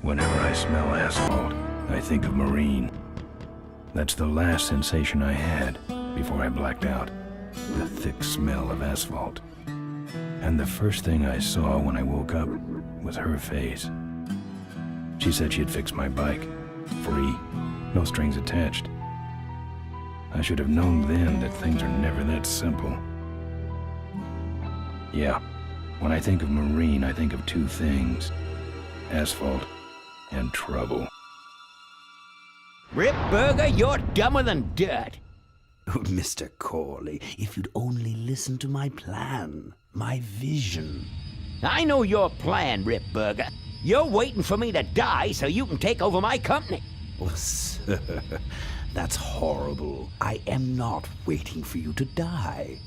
Whenever I smell asphalt, I think of Marine. That's the last sensation I had before I blacked out. The thick smell of asphalt. And the first thing I saw when I woke up was her face. She said she'd fix my bike. Free. No strings attached. I should have known then that things are never that simple. Yeah, when I think of Marine, I think of two things. Asphalt and trouble. Rip Burger, you're dumber than dirt. Oh, Mr. Corley, if you'd only listen to my plan, my vision. I know your plan, Rip Burger. You're waiting for me to die so you can take over my company. Oh, sir, that's horrible. I am not waiting for you to die.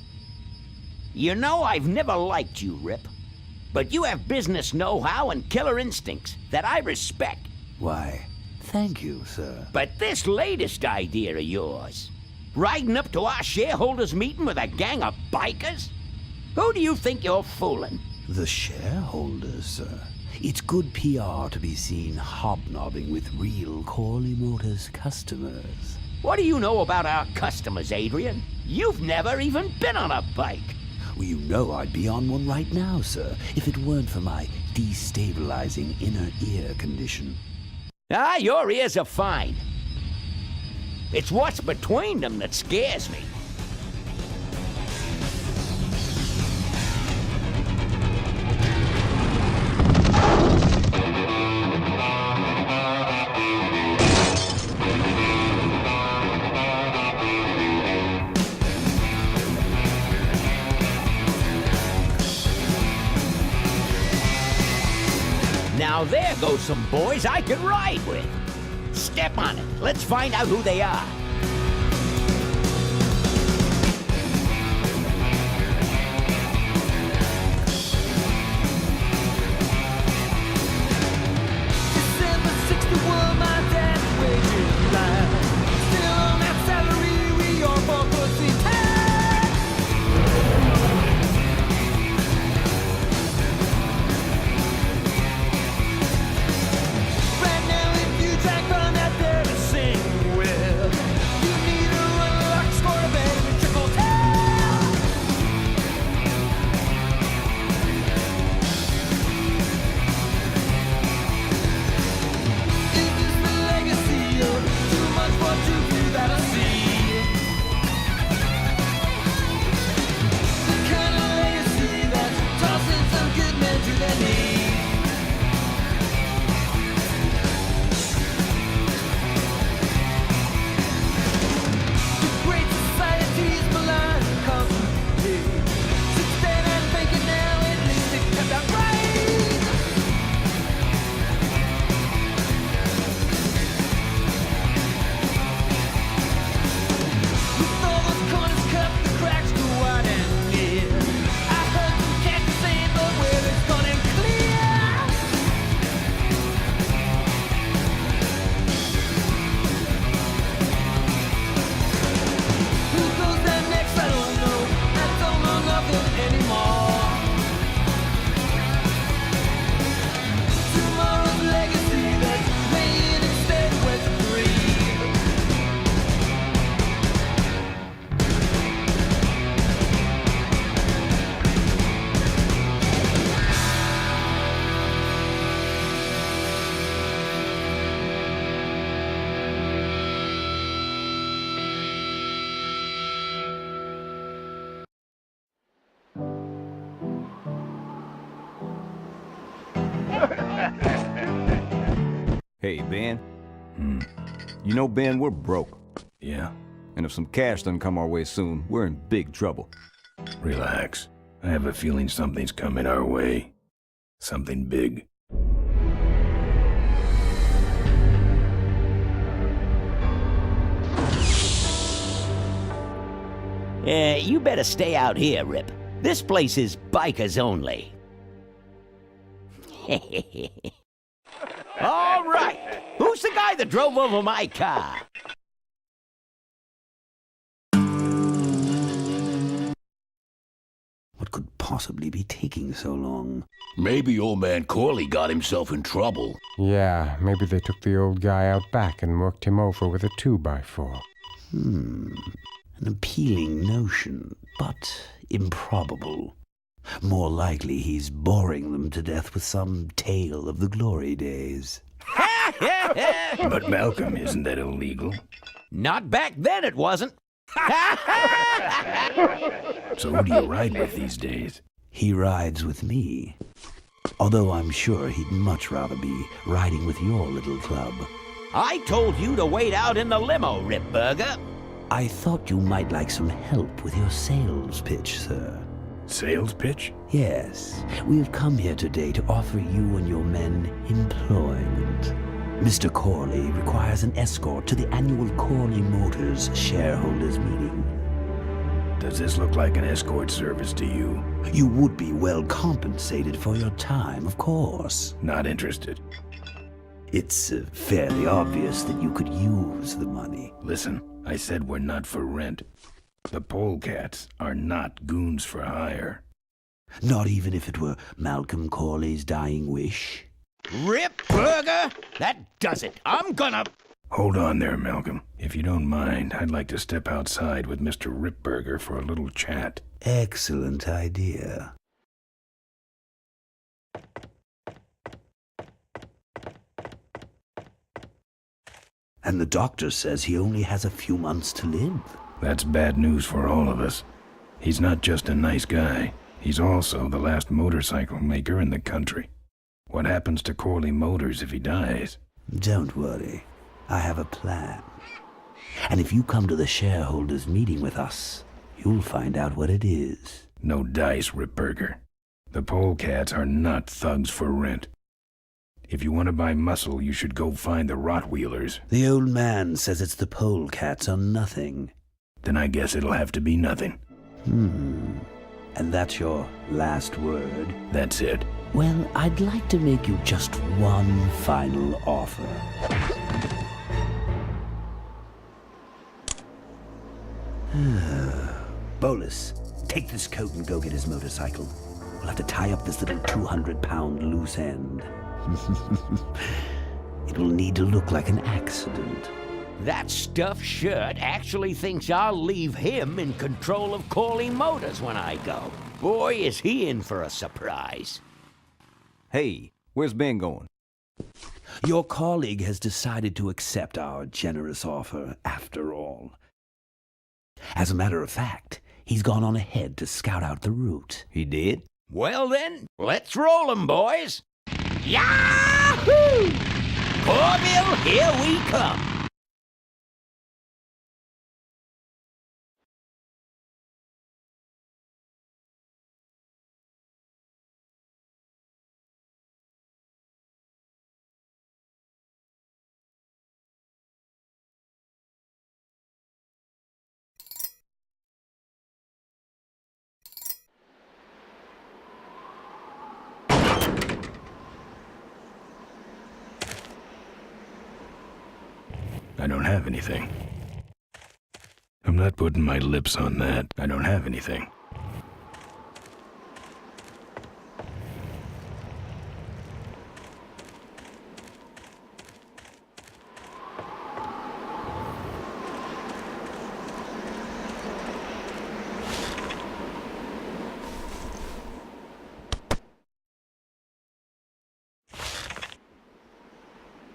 You know I've never liked you, Rip. But you have business know-how and killer instincts that I respect. Why, thank you, sir. But this latest idea of yours, riding up to our shareholders' meeting with a gang of bikers? Who do you think you're fooling? The shareholders, sir. It's good PR to be seen hobnobbing with real Corley Motors customers. What do you know about our customers, Adrian? You've never even been on a bike. Well, you know I'd be on one right now, sir, if it weren't for my destabilizing inner ear condition. Ah, your ears are fine. It's what's between them that scares me. Now there goes some boys I can ride with. Step on it. Let's find out who they are. December 61, my dad's wages line. Still on that salary, we are both pussy tight. Right now, if you track on that there to sing with, you need a unlocked score of every trickle tail. Is this the legacy of too much for too few that I see? The kind of legacy that's tossing some good men to their knees. The great society's blind constantly. Since then I'm thinking now at least it kept out right. With all those corners cut, the cracks go wide and near. I heard some cats saying the weather's gone and clear. Who goes down next? I don't know. I don't know nothing anymore. Tomorrow's legacy that's laying instead was free. Hey, Ben. You know, Ben, we're broke. Yeah? And if some cash doesn't come our way soon, we're in big trouble. Relax. I have a feeling something's coming our way. Something big. You better stay out here, Rip. This place is bikers only. All right. Who's the guy that drove over my car? What could possibly be taking so long? Maybe old man Corley got himself in trouble. Yeah, maybe they took the old guy out back and worked him over with a 2x4. An appealing notion, but improbable. More likely he's boring them to death with some tale of the glory days. But Malcolm, isn't that illegal? Not back then, it wasn't. So who do you ride with these days? He rides with me. Although I'm sure he'd much rather be riding with your little club. I told you to wait out in the limo, Ripburger. I thought you might like some help with your sales pitch, sir. Sales pitch? Yes, we have come here today to offer you and your men employment. Mr. Corley requires an escort to the annual Corley Motors shareholders meeting. Does this look like an escort service to you? You would be well compensated for your time, of course. Not interested. It's fairly obvious that you could use the money. Listen, I said we're not for rent. The polecats are not goons for hire. Not even if it were Malcolm Corley's dying wish. Ripburger? That does it. I'm gonna... Hold on there, Malcolm. If you don't mind, I'd like to step outside with Mr. Ripburger for a little chat. Excellent idea. And the doctor says he only has a few months to live. That's bad news for all of us. He's not just a nice guy. He's also the last motorcycle maker in the country. What happens to Corley Motors if he dies? Don't worry. I have a plan. And if you come to the shareholders' meeting with us, you'll find out what it is. No dice, Ripburger. The polecats are not thugs for rent. If you want to buy muscle, you should go find the Rottweilers. The old man says it's the polecats or nothing. Then I guess it'll have to be nothing. And that's your last word? That's it. Well, I'd like to make you just one final offer. Bolus, take this coat and go get his motorcycle. We'll have to tie up this little 200-pound loose end. It will need to look like an accident. That stuffed shirt actually thinks I'll leave him in control of Corley Motors when I go. Boy, is he in for a surprise. Hey, where's Ben going? Your colleague has decided to accept our generous offer after all. As a matter of fact, he's gone on ahead to scout out the route. He did? Well then, let's roll 'em, boys. Yahoo! Corville, here we come. I don't have anything. I'm not putting my lips on that. I don't have anything.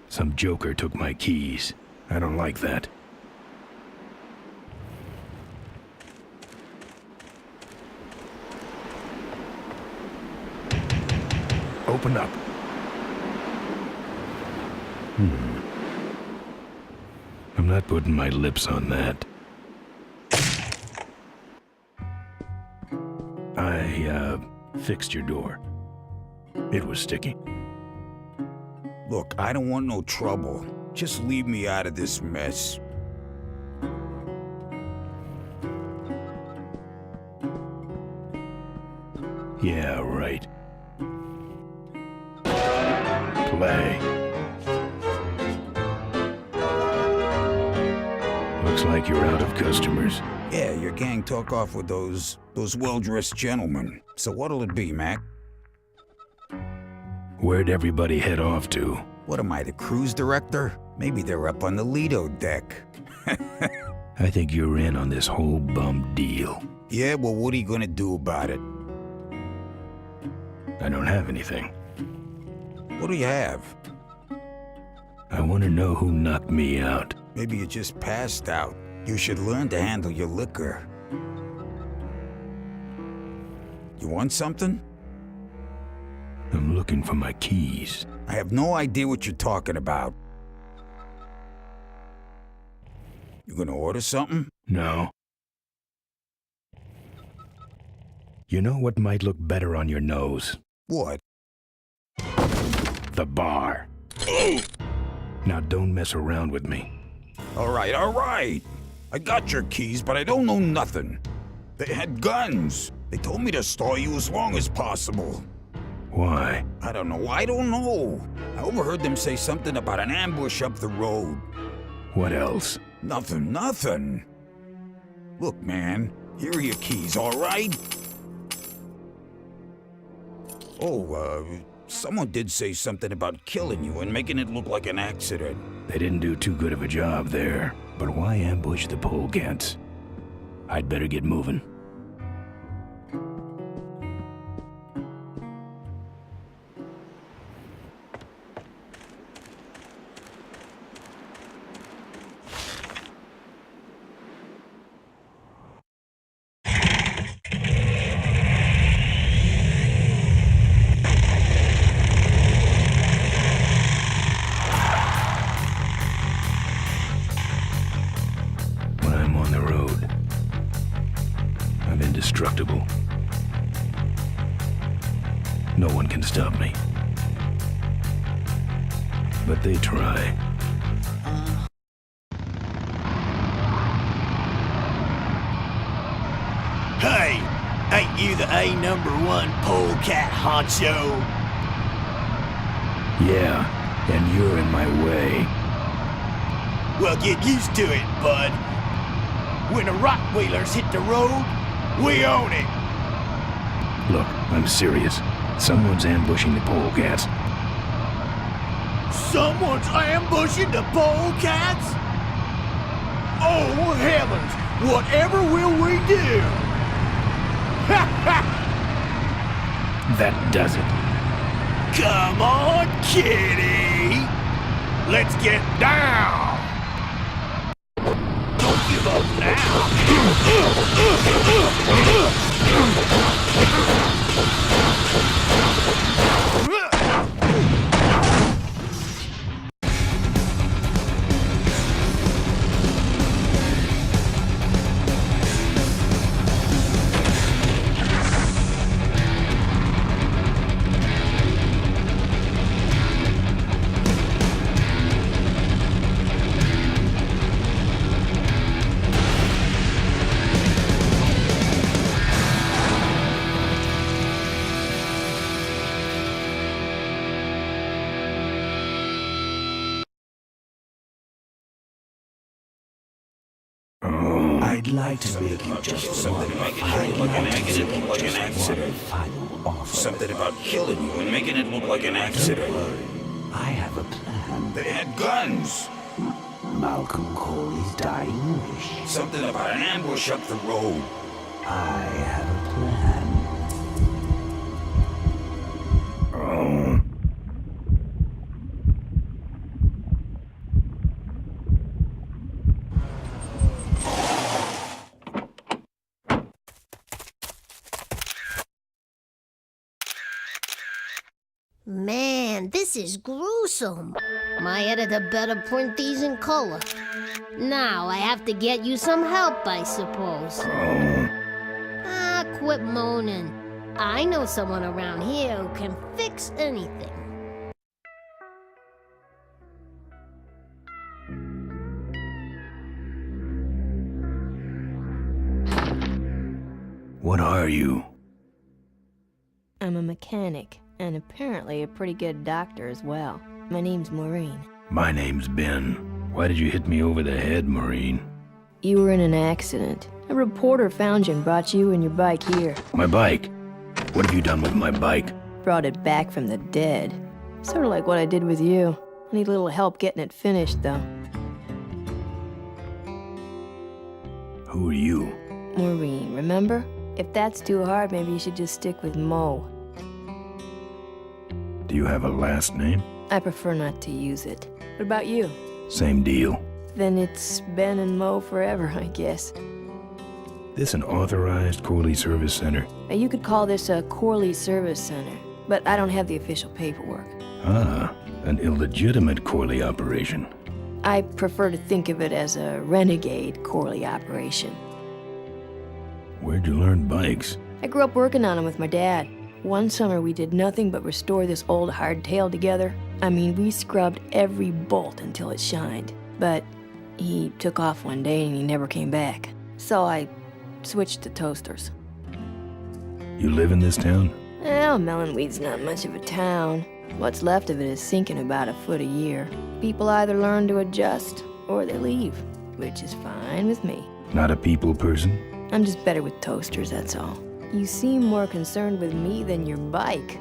Some joker took my keys. I don't like that. Open up. I'm not putting my lips on that. I fixed your door. It was sticky. Look, I don't want no trouble. Just leave me out of this mess. Yeah, right. Play. Looks like you're out of customers. Yeah, your gang took off with those well-dressed gentlemen. So what'll it be, Mac? Where'd everybody head off to? What am I, the cruise director? Maybe they're up on the Lido deck. I think you're in on this whole bum deal. Yeah, well, what are you gonna do about it? I don't have anything. What do you have? I want to know who knocked me out. Maybe you just passed out. You should learn to handle your liquor. You want something? I'm looking for my keys. I have no idea what you're talking about. You gonna order something? No. You know what might look better on your nose? What? The bar. Now don't mess around with me. All right. I got your keys, but I don't know nothing. They had guns. They told me to stall you as long as possible. Why? I don't know. I overheard them say something about an ambush up the road. What else? Nothing. Look, man, here are your keys, all right? Oh, someone did say something about killing you and making it look like an accident. They didn't do too good of a job there. But why ambush the polecats? I'd better get moving. Indestructible. No one can stop me. But they try. Hey, ain't you the A#1 polecat honcho? Yeah, and you're in my way. Well, get used to it, bud. When the Rockwheelers hit the road, we own it. Look, I'm serious. Someone's ambushing the polecats. Someone's ambushing the polecats? Oh, heavens! Whatever will we do? That does it. Come on, kitty! Let's get down! Don't give up now! I'd like to make you just one final offer. Something about killing you and making it look like an accident. I have a plan. They had guns. Malcolm Corley's dying wish. Something about an ambush up the road. I have a plan. Man, this is gruesome. My editor better print these in color. Now I have to get you some help, I suppose. Ah, quit moaning. I know someone around here who can fix anything. What are you? I'm a mechanic, and apparently a pretty good doctor as well. My name's Maureen. My name's Ben. Why did you hit me over the head, Maureen? You were in an accident. A reporter found you and brought you and your bike here. My bike? What have you done with my bike? Brought it back from the dead. Sort of like what I did with you. I need a little help getting it finished, though. Who are you? Maureen, remember? If that's too hard, maybe you should just stick with Mo. Do you have a last name? I prefer not to use it. What about you? Same deal. Then it's Ben and Mo forever, I guess. This an authorized Corley Service Center? You could call this a Corley Service Center, but I don't have the official paperwork. Ah, an illegitimate Corley operation. I prefer to think of it as a renegade Corley operation. Where'd you learn bikes? I grew up working on them with my dad. One summer we did nothing but restore this old hardtail together. I mean, we scrubbed every bolt until it shined. But he took off one day and he never came back. So I switched to toasters. You live in this town? Well, Melonweed's not much of a town. What's left of it is sinking about a foot a year. People either learn to adjust or they leave, which is fine with me. Not a people person? I'm just better with toasters, that's all. You seem more concerned with me than your bike.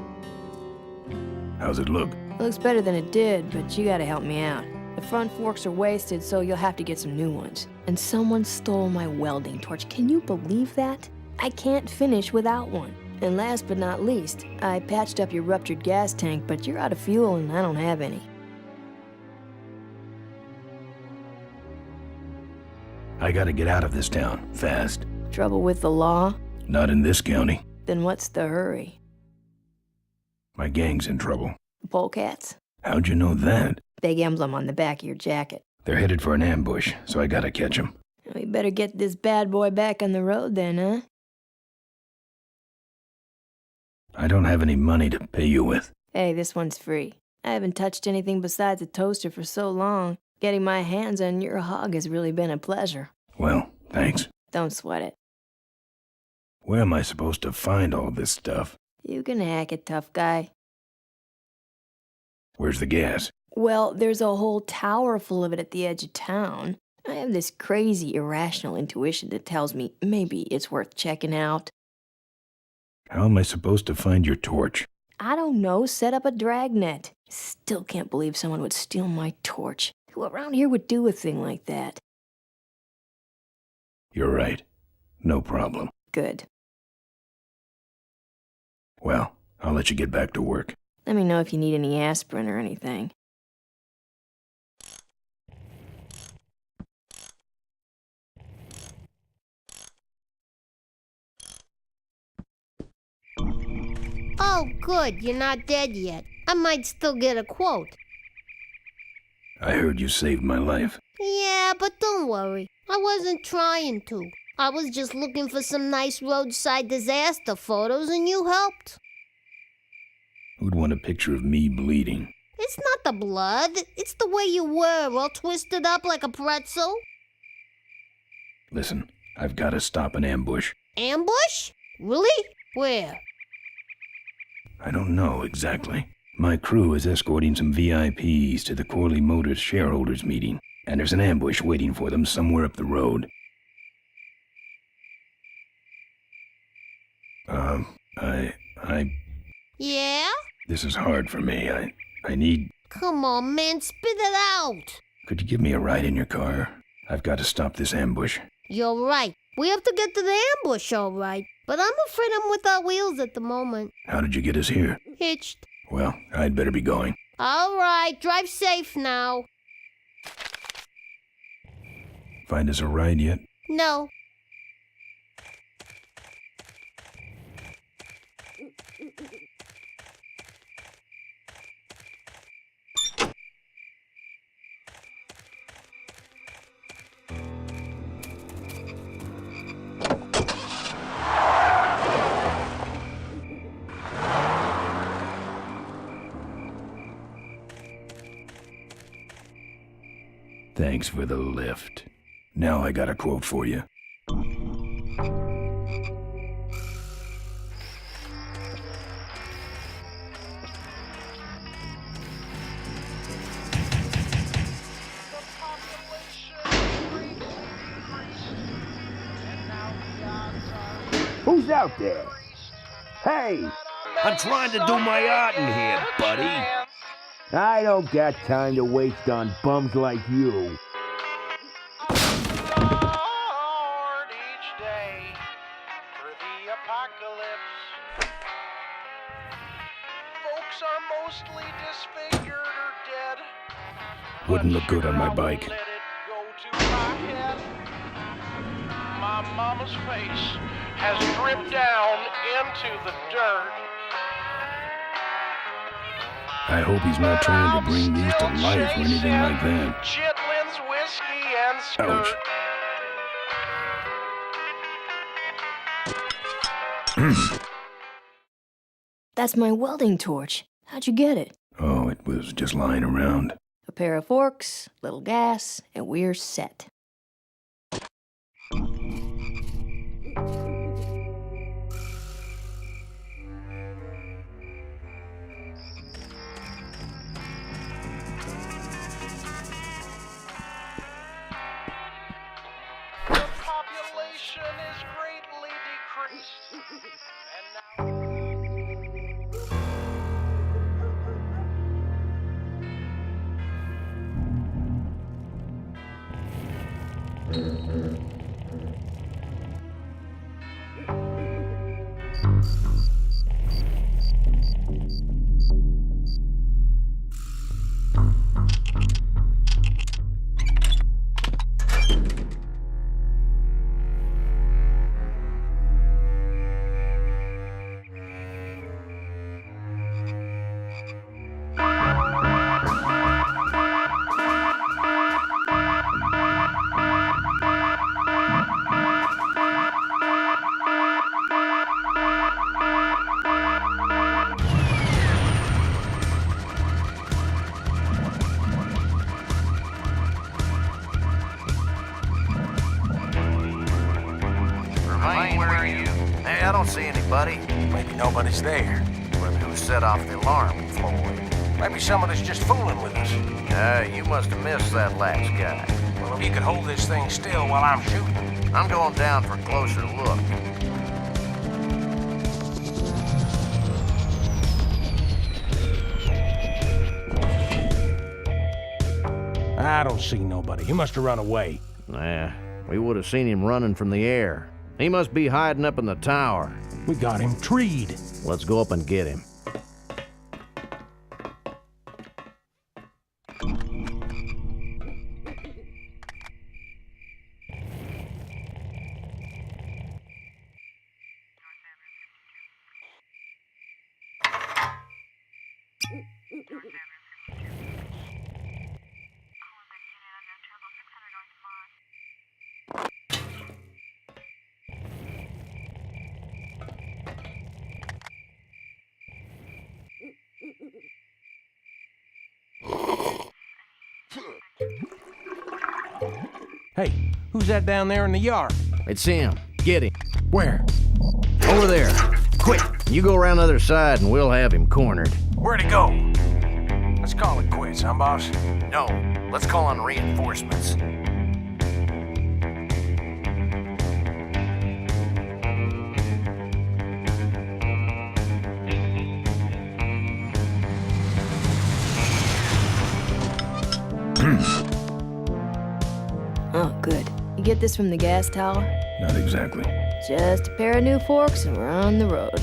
How's it look? It looks better than it did, but you gotta help me out. The front forks are wasted, so you'll have to get some new ones. And someone stole my welding torch. Can you believe that? I can't finish without one. And last but not least, I patched up your ruptured gas tank, but you're out of fuel and I don't have any. I gotta get out of this town, fast. Trouble with the law? Not in this county. Then what's the hurry? My gang's in trouble. Polecats? How'd you know that? Big emblem on the back of your jacket. They're headed for an ambush, so I gotta catch 'em. We better get this bad boy back on the road then, huh? I don't have any money to pay you with. Hey, this one's free. I haven't touched anything besides a toaster for so long. Getting my hands on your hog has really been a pleasure. Well, thanks. Don't sweat it. Where am I supposed to find all this stuff? You can hack it, tough guy. Where's the gas? Well, there's a whole tower full of it at the edge of town. I have this crazy, irrational intuition that tells me maybe it's worth checking out. How am I supposed to find your torch? I don't know, set up a dragnet. Still can't believe someone would steal my torch. Who around here would do a thing like that? You're right. No problem. Good. Well, I'll let you get back to work. Let me know if you need any aspirin or anything. Oh, good, you're not dead yet. I might still get a quote. I heard you saved my life. Yeah, but don't worry. I wasn't trying to. I was just looking for some nice roadside disaster photos and you helped. Who'd want a picture of me bleeding? It's not the blood. It's the way you were, all twisted up like a pretzel. Listen, I've got to stop an ambush. Ambush? Really? Where? I don't know exactly. My crew is escorting some VIPs to the Corley Motors shareholders meeting, and there's an ambush waiting for them somewhere up the road. Yeah? This is hard for me. I need... Come on, man, spit it out. Could you give me a ride in your car? I've got to stop this ambush. You're right. We have to get to the ambush, all right. But I'm afraid I'm without wheels at the moment. How did you get us here? Hitched. Well, I'd better be going. All right, drive safe now. Find us a ride yet? No. Thanks for the lift. Now I got a quote for you. Who's out there? Hey! I'm trying to do my art in here, buddy. I don't got time to waste on bums like you. Lord, each day through the apocalypse. Folks are mostly disfigured or dead. Wouldn't look good on my bike. Let it go to my head. My mama's face has dripped down into the dirt. I hope he's not trying to bring these to life or anything like that. Chitlin's whiskey and skirt. Ouch. That's my welding torch. How'd you get it? Oh, it was just lying around. A pair of forks, little gas, and we're set. Population is greatly decreased. And now I don't see anybody. Maybe nobody's there. Wonder who set off the alarm, Floyd. Maybe somebody's just fooling with us. You must have missed that last guy. Well, if you could hold this thing still while I'm shooting. I'm going down for a closer look. I don't see nobody. He must have run away. Nah, we would have seen him running from the air. He must be hiding up in the tower. We got him treed. Let's go up and get him. Hey, who's that down there in the yard? It's him. Get him. Where? Over there. Quick, you go around the other side and we'll have him cornered. Where'd he go? Let's call it quits, huh, boss? No, let's call on reinforcements. Oh, good. You get this from the gas tower? Not exactly. Just a pair of new forks and we're on the road.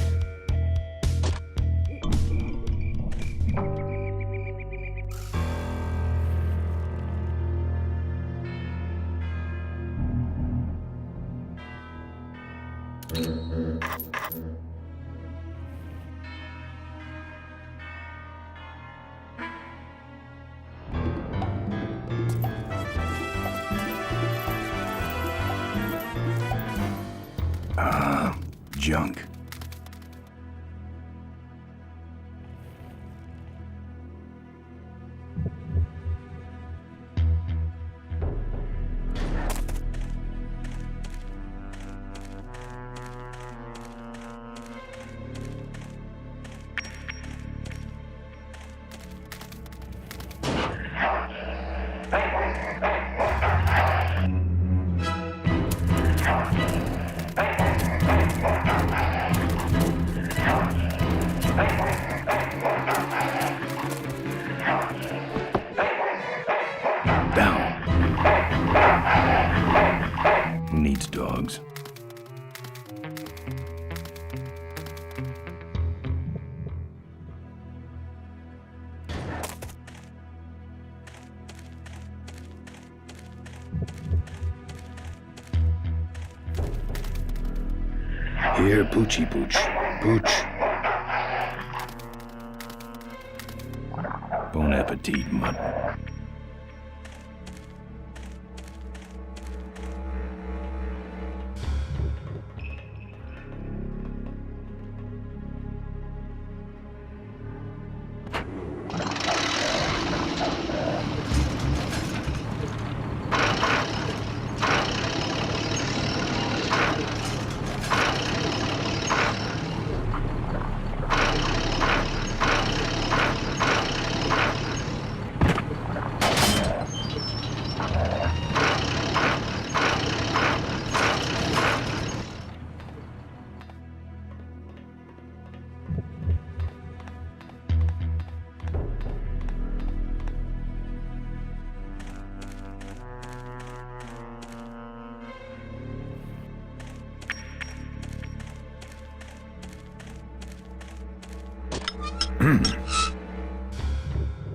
Junk. needs dogs. Here, Poochie Pooch. Pooch. Bon appetit, mutt.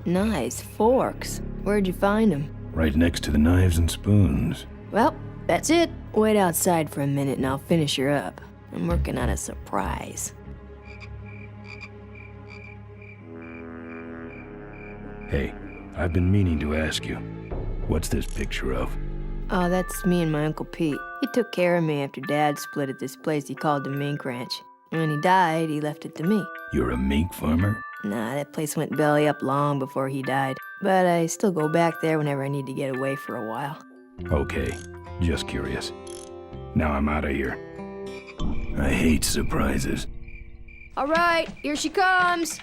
Nice forks. Where'd you find them? Right next to the knives and spoons. Well, that's it. Wait outside for a minute and I'll finish her up. I'm working on a surprise. Hey, I've been meaning to ask you. What's this picture of? Oh, that's me and my Uncle Pete. He took care of me after Dad split at this place he called the Mink Ranch. When he died, he left it to me. You're a mink farmer? Nah, that place went belly up long before he died. But I still go back there whenever I need to get away for a while. Okay, just curious. Now I'm out of here. I hate surprises. All right, here she comes.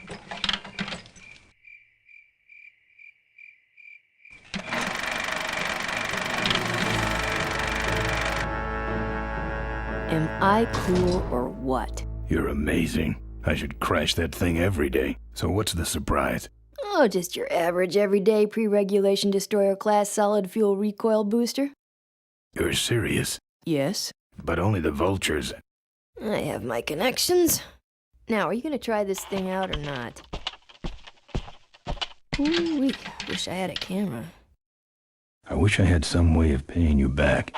Am I cool or what? You're amazing. I should crash that thing every day. So what's the surprise? Oh, just your average everyday pre-regulation destroyer class solid fuel recoil booster. You're serious? Yes. But only the vultures. I have my connections. Now, are you gonna try this thing out or not? Ooh-wee, wish I had a camera. I wish I had some way of paying you back.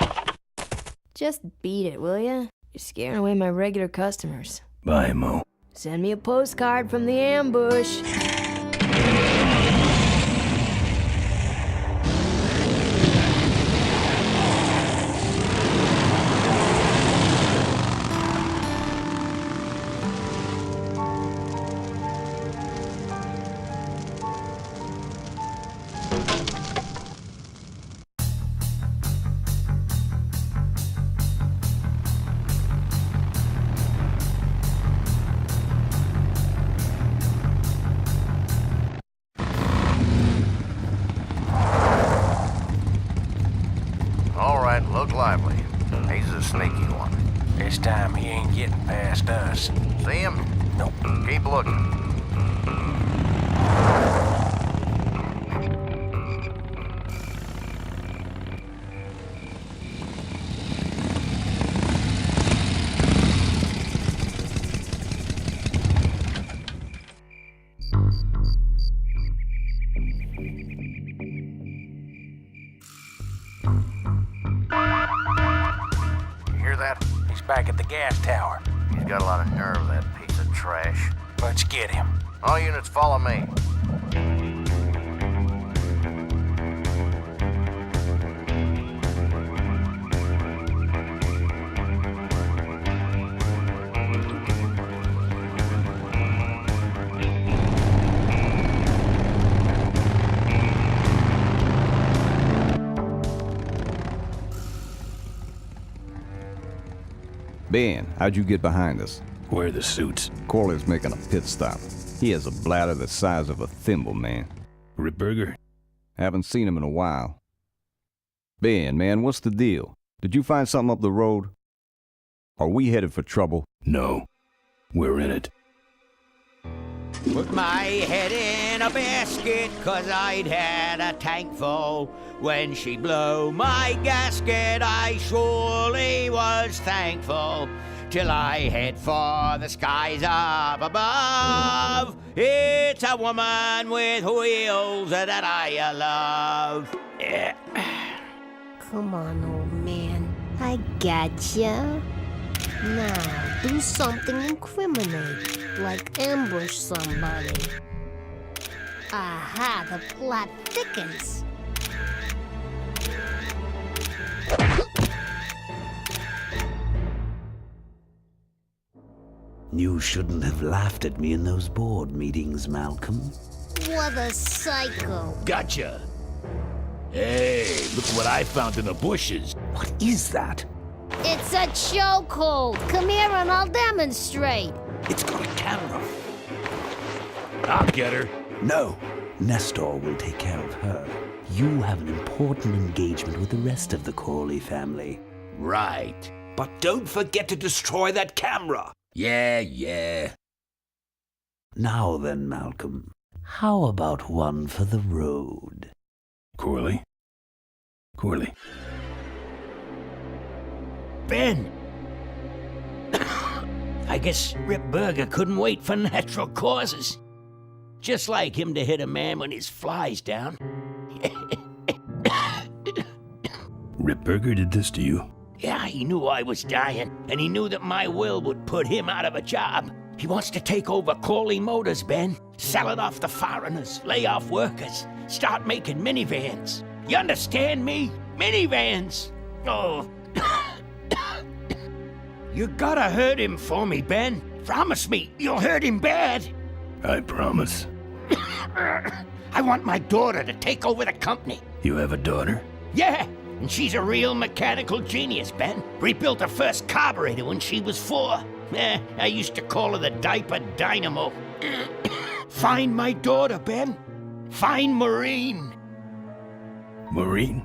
Just beat it, will ya? You're scaring away my regular customers. Bye, Mo. Send me a postcard from the ambush. Look lively. He's a sneaky one. This time he ain't getting past us. See him? Nope. Keep looking. Back at the gas tower. He's got a lot of nerve, that piece of trash. Let's get him. All units, follow me. Ben, how'd you get behind us? Where are the suits? Corley's making a pit stop. He has a bladder the size of a thimble, man. Ripburger? Haven't seen him in a while. Ben, man, what's the deal? Did you find something up the road? Are we headed for trouble? No. We're in it. Put my head in a basket, 'cause I'd had a tank full. When she blew my gasket, I surely was thankful. Till I head for the skies up above. It's a woman with wheels that I love. Come on, old man. I gotcha. Now, do something incriminating, like ambush somebody. Aha, the plot thickens. You shouldn't have laughed at me in those board meetings, Malcolm. What a psycho. Gotcha. Hey, look what I found in the bushes. What is that? It's a chokehold. Come here and I'll demonstrate. It's got a camera. I'll get her. No. Nestor will take care of her. You have an important engagement with the rest of the Corley family. Right. But don't forget to destroy that camera. Yeah. Now then, Malcolm, how about one for the road? Corley? Ben! I guess Rip Burger couldn't wait for natural causes. Just like him to hit a man when his fly's down. Rip Burger did this to you? Yeah, he knew I was dying, and he knew that my will would put him out of a job. He wants to take over Corley Motors, Ben. Sell it off to foreigners, lay off workers, start making minivans. You understand me? Minivans! Oh. You gotta hurt him for me, Ben. Promise me you'll hurt him bad. I promise. I want my daughter to take over the company. You have a daughter? Yeah, and she's a real mechanical genius, Ben. Rebuilt her first carburetor when she was 4. I used to call her the diaper dynamo. Find my daughter, Ben. Find Maureen. Maureen?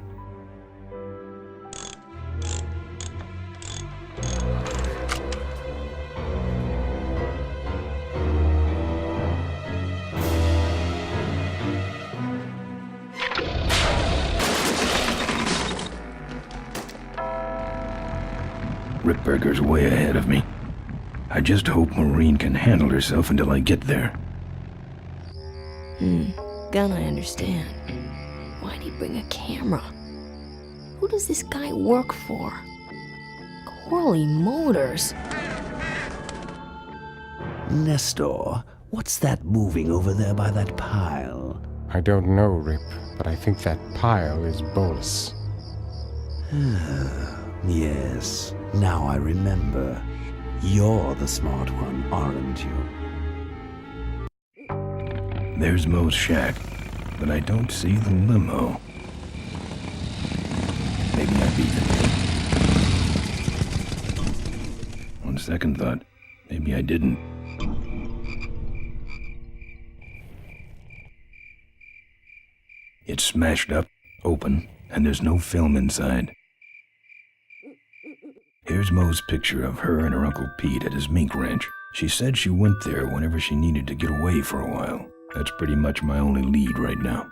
Rip Burger's way ahead of me. I just hope Maureen can handle herself until I get there. Gonna understand. Why'd he bring a camera? Who does this guy work for? Corley Motors. Nestor, what's that moving over there by that pile? I don't know, Rip, but I think that pile is Bolus. Yes, now I remember. You're the smart one, aren't you? There's Mo's shack, but I don't see the limo. Maybe I beat it. On second thought, maybe I didn't. It's smashed up, open, and there's no film inside. Here's Mo's picture of her and her Uncle Pete at his mink ranch. She said she went there whenever she needed to get away for a while. That's pretty much my only lead right now.